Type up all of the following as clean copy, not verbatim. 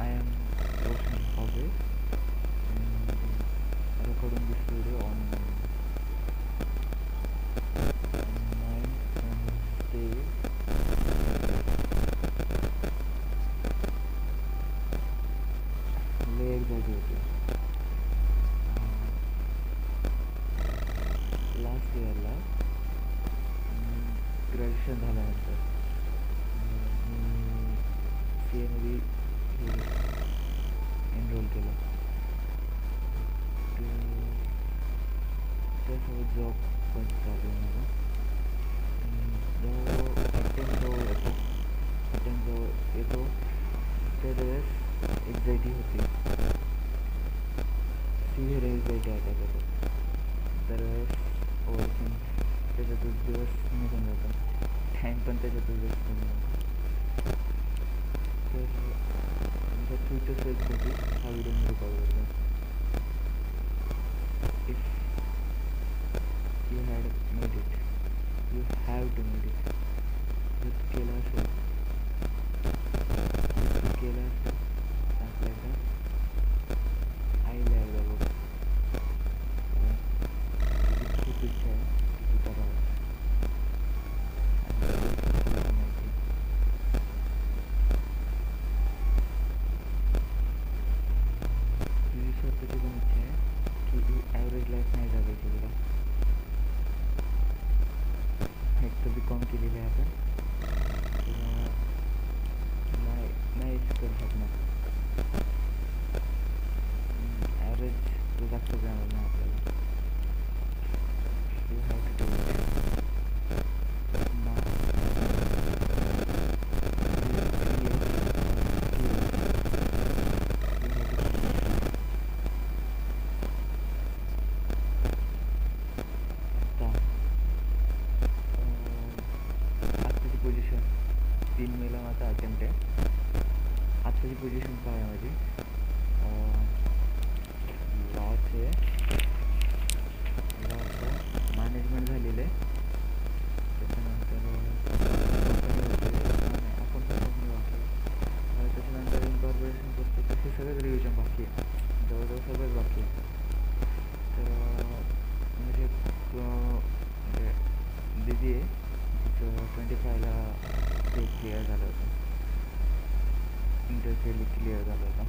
I am Roshan Pavel and recording this video on 9th Wednesday, लय एक्झाइट होते. Last इयरला graduation झाल्यानंतर मी CA मध्ये एनरोल केलं. त्यासोबत जॉब पण चालू आहे माझा. अटेम्प्ट जवळ येतो त्यावेळेस एक्झायटी होती, सिव्हिअर एक्झायटी अटॅक येतो. दरवेळेस ओव्हरथिंक त्याच्यातच दिवस निघून जातो, टाईम पण त्याच्यातच वेस्ट होऊन जातो. तर माझा फ्युचर सेल्फसाठी हा व्हिडिओ मी रेकॉर्ड करतो. If you had made it, you have to made it. जर तू केलं असेल आपल्याला आईला एकदा बघ. तुझी खूप इच्छा आहे की तू करावं. माहिती तुझी स्वतःची पण इच्छा आहे की ॲव्हरेज लाईफ नाही जगायची तुला. एक तर BCom केलेली आहे आपण, नाहीच करू शकणार. ॲव्हरेज तो जास्त जाणार नाही आपल्याला. You have to do it. आत्ताची पोझिशन 3 मेला माझा अटेम्प्ट आहे. आत्ताची पोझिशन काय आहे माझी? लॉचं मॅनेजमेंट झालेलं आहे. त्याच्यानंतर अकाउंट कंपनी बाकी आहे. त्याच्यानंतर इन्कॉर्पोरेशन करतो, तसे सगळंच रिव्हिजन बाकी आहे, जवळजवळ सगळंच बाकी आहे. तर म्हणजे दिदी आहे, तिचं 25ला ते क्लिअर झालं होतं, इंटरव्ह्यू क्लिअर झालं होतं.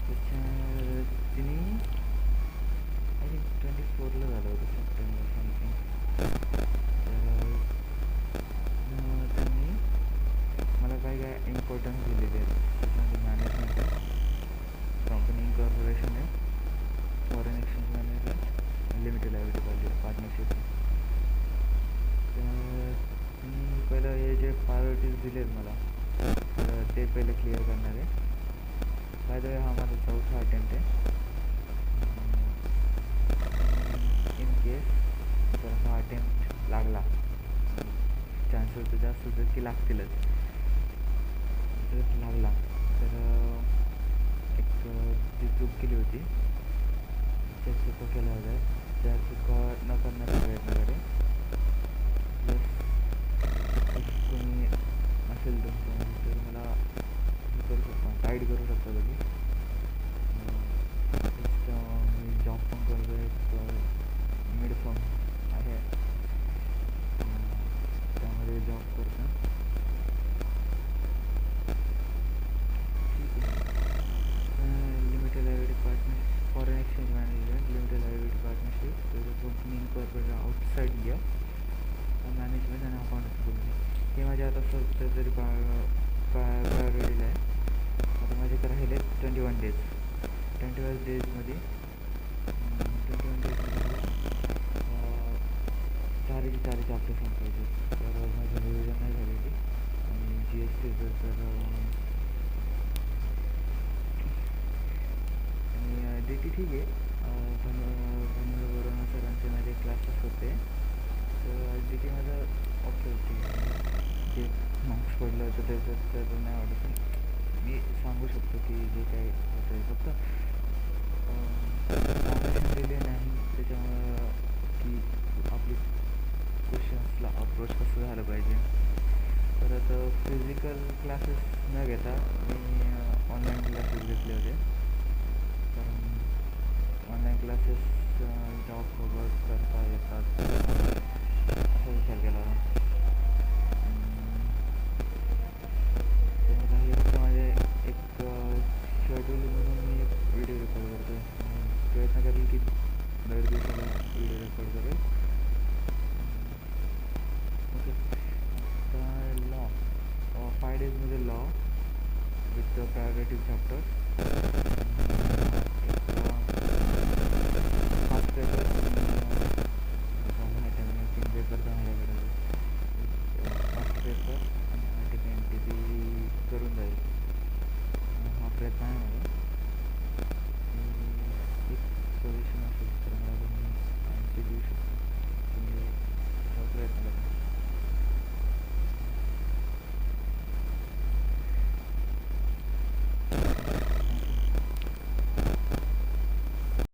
त्याच्या तिने आय थिंक 24ला झालं होतं, सप्टेंबर समथिंग. तर त्यांनी मला काय इम्पॉर्टन्स दिलेले आहेत. त्याच्यामध्ये मॅनेजमेंट आहे, कंपनी इन्कॉर्पोरेशन आहे, foreign exchange management, limited liability partnership. तर मी पहिलं हे जे प्रायोरिटीज दिले आहेत मला, तर ते पहिले क्लिअर करणार आहे. बाय द वे हा माझा 4था अटेम्प्ट आहे. इन केस जर हा अटेम्प्ट लागला, चान्सेस तर जास्त होतं की लागतीलच. जर लागला तर एक जी चूक केली होती त्या चुका केल्या होत्या, त्या चुका न करण्याचा प्रयत्न करेन. प्लस कोणी असेल तुमच्यामध्ये तर मला हे करू शकता, गाईड करू शकता तुम्ही. मी जॉब पण करतो, एक मिड फर्म आहे, त्यामध्ये जॉब करतो. ठीक आहे. Limited liability partnership, foreign exchange management, limited liability partnership, company incorporated outside India, management आणि अकाउंटन्सी. हे माझ्या आता सध्या तरी प्रायोरिटीला आहे. आता माझे तर राहिले 21 डेज. 21 डेजमध्ये 4 चॅप्टर संपायचे. तर माझं रिव्हिजन नाही झालेली आणि GSTचं तर आणि DT ठीक आहे. धनुर्वरण सरांचे माझे क्लासेस होते, तर DT माझं ओके होते. जे मार्क्स पडलं होतं त्याचं तर नाही आवडत, पण मी सांगू शकतो की जे काही होतं आहे फक्त ट्रान्झॅक्शन दिले नाही, त्याच्यामुळं की आपली क्वेश्चन्सला अप्रोच कसं झालं पाहिजे. परत फिजिक्स फिजिकल क्लासेस न घेता मी ऑनलाईन क्लासेस घेतले होते. कारण ऑनलाईन क्लासेस जॉबसोबत करता येतात असा विचार केला होता. तर आता हे फक्त माझे एक शेड्यूल म्हणून मी एक व्हिडिओ रेकॉर्ड करतो आहे. प्रयत्न करेल की दर दिवसाला व्हिडिओ रेकॉर्ड करेल. ओके. आता लॉ 5 डेजमध्ये लॉ विथ प्रायोरिटिव्ह चॅप्टर, एक 5 पेपर कॉमन आहे त्यामध्ये 3 पेपर तर माझ्याकडे 5 पेपर